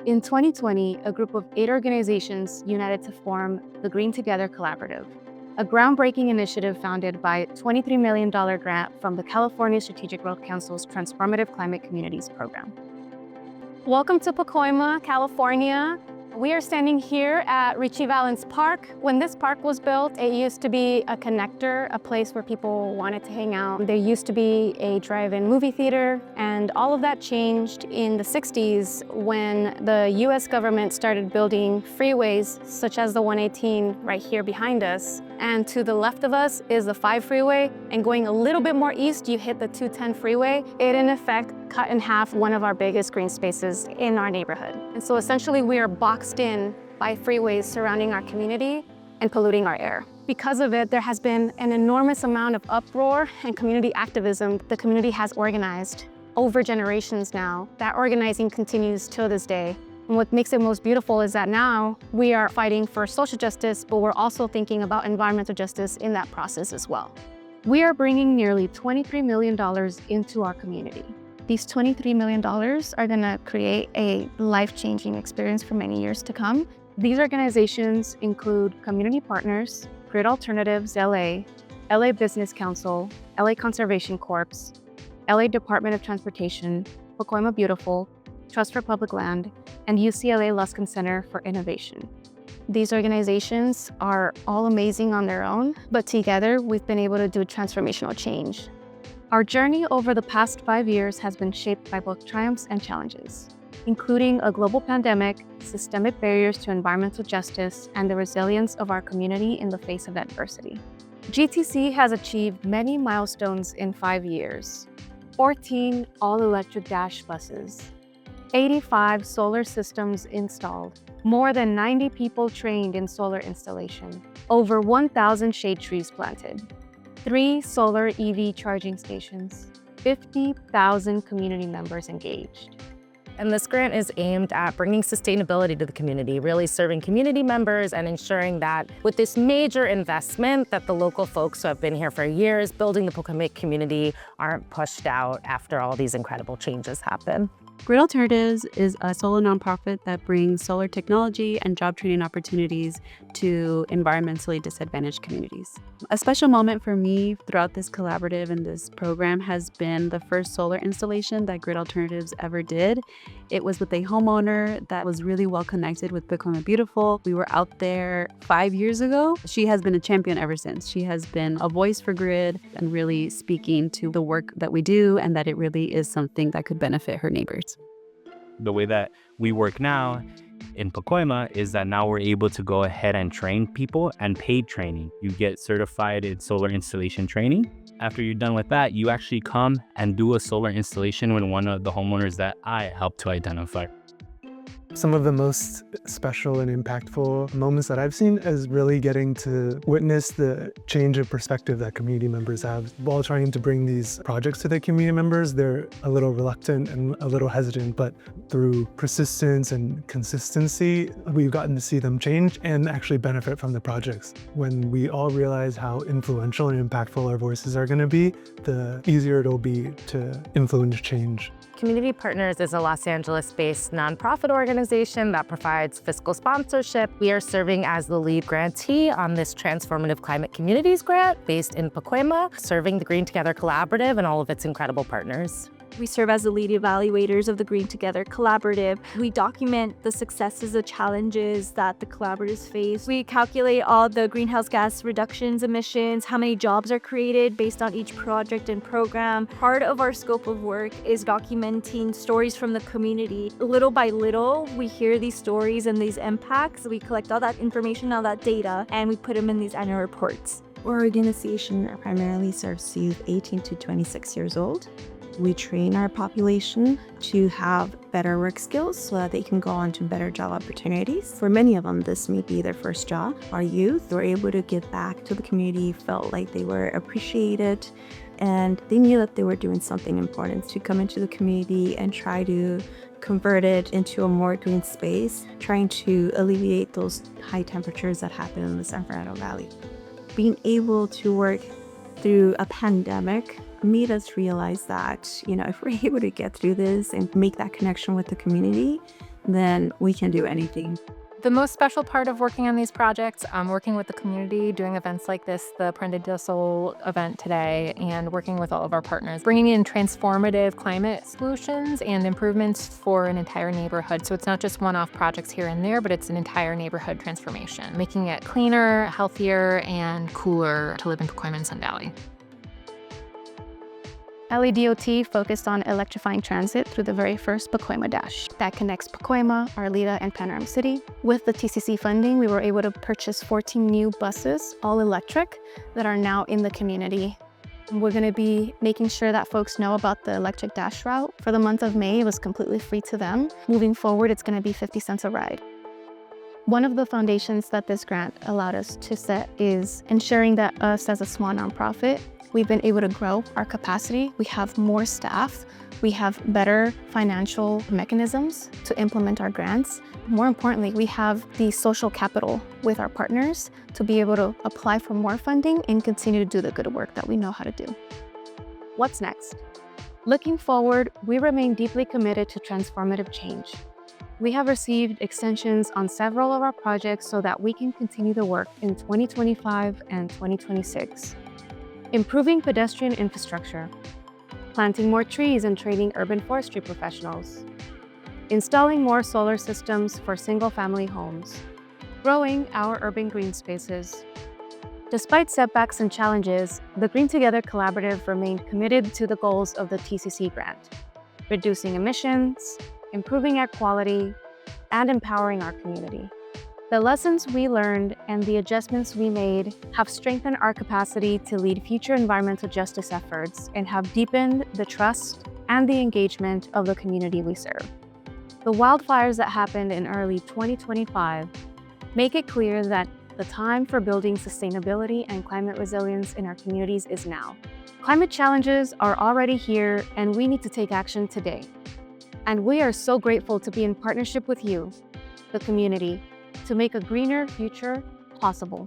In 2020, a group of 8 organizations united to form the Green Together Collaborative, a groundbreaking initiative founded by a $23 million grant from the California Strategic Growth Council's Transformative Climate Communities program. Welcome to Pacoima, California. We are standing here at Richie Valens Park. When this park was built, it used to be a connector, a place where people wanted to hang out. There used to be a drive-in movie theater, and all of that changed in the 60s when the US government started building freeways, such as the 118 right here behind us. And to the left of us is the 5 freeway, and going a little bit more east, you hit the 210 freeway. It, in effect, cut in half one of our biggest green spaces in our neighborhood. And so essentially we are boxed in by freeways surrounding our community and polluting our air. Because of it, there has been an enormous amount of uproar and community activism the community has organized over generations now. That organizing continues till this day. And what makes it most beautiful is that now we are fighting for social justice, but we're also thinking about environmental justice in that process as well. We are bringing nearly $23 million into our community. These $23 million are going to create a life-changing experience for many years to come. These organizations include community partners, Grid Alternatives LA, LA Business Council, LA Conservation Corps, LA Department of Transportation, Pacoima Beautiful, Trust for Public Land, and UCLA Luskin Center for Innovation. These organizations are all amazing on their own, but together we've been able to do transformational change. Our journey over the past 5 years has been shaped by both triumphs and challenges, including a global pandemic, systemic barriers to environmental justice, and the resilience of our community in the face of adversity. GTC has achieved many milestones in 5 years: 14 all-electric dash buses, 85 solar systems installed, more than 90 people trained in solar installation, over 1,000 shade trees planted, 3 solar EV charging stations, 50,000 community members engaged. And this grant is aimed at bringing sustainability to the community, really serving community members and ensuring that with this major investment that the local folks who have been here for years building the Pacoima community aren't pushed out after all these incredible changes happen. Grid Alternatives is a solo nonprofit that brings solar technology and job training opportunities to environmentally disadvantaged communities. A special moment for me throughout this collaborative and this program has been the first solar installation that Grid Alternatives ever did. It was with a homeowner that was really well connected with Pacoima Beautiful. We were out there 5 years ago. She has been a champion ever since. She has been a voice for Grid and really speaking to the work that we do and that it really is something that could benefit her neighbors. The way that we work now in Pacoima is that now we're able to go ahead and train people and paid training. You get certified in solar installation training. After you're done with that, you actually come and do a solar installation with one of the homeowners that I helped to identify. Some of the most special and impactful moments that I've seen is really getting to witness the change of perspective that community members have. While trying to bring these projects to their community members, they're a little reluctant and a little hesitant, but through persistence and consistency, we've gotten to see them change and actually benefit from the projects. When we all realize how influential and impactful our voices are going to be, the easier it'll be to influence change. Community Partners is a Los Angeles-based nonprofit organization that provides fiscal sponsorship. We are serving as the lead grantee on this Transformative Climate Communities grant based in Pacoima, serving the Green Together Collaborative and all of its incredible partners. We serve as the lead evaluators of the Green Together Collaborative. We document the successes and challenges that the collaboratives face. We calculate all the greenhouse gas reductions, emissions, how many jobs are created based on each project and program. Part of our scope of work is documenting stories from the community. Little by little, we hear these stories and these impacts. We collect all that information, all that data, and we put them in these annual reports. Our organization primarily serves youth 18 to 26 years old. We train our population to have better work skills so that they can go on to better job opportunities. For many of them, this may be their first job. Our youth were able to give back to the community, felt like they were appreciated, and they knew that they were doing something important to come into the community and try to convert it into a more green space, trying to alleviate those high temperatures that happen in the San Fernando Valley. Being able to work through a pandemic made us realize that, if we're able to get through this and make that connection with the community, then we can do anything. The most special part of working on these projects, working with the community, doing events like this, the Prenda del Sol event today, and working with all of our partners, bringing in transformative climate solutions and improvements for an entire neighborhood. So it's not just one-off projects here and there, but it's an entire neighborhood transformation, making it cleaner, healthier, and cooler to live in Pacoima and Sun Valley. LADOT focused on electrifying transit through the very first Pacoima Dash that connects Pacoima, Arleta, and Panorama City. With the TCC funding, we were able to purchase 14 new buses, all electric, that are now in the community. We're going to be making sure that folks know about the electric Dash route. For the month of May, it was completely free to them. Moving forward, it's going to be 50 cents a ride. One of the foundations that this grant allowed us to set is ensuring that us as a small nonprofit, we've been able to grow our capacity. We have more staff. We have better financial mechanisms to implement our grants. More importantly, we have the social capital with our partners to be able to apply for more funding and continue to do the good work that we know how to do. What's next? Looking forward, we remain deeply committed to transformative change. We have received extensions on several of our projects so that we can continue the work in 2025 and 2026. Improving pedestrian infrastructure, planting more trees and training urban forestry professionals, installing more solar systems for single-family homes, growing our urban green spaces. Despite setbacks and challenges, the Green Together Collaborative remained committed to the goals of the TCC grant, reducing emissions, improving air quality, and empowering our community. The lessons we learned and the adjustments we made have strengthened our capacity to lead future environmental justice efforts and have deepened the trust and the engagement of the community we serve. The wildfires that happened in early 2025 make it clear that the time for building sustainability and climate resilience in our communities is now. Climate challenges are already here, and we need to take action today. And we are so grateful to be in partnership with you, the community, to make a greener future possible.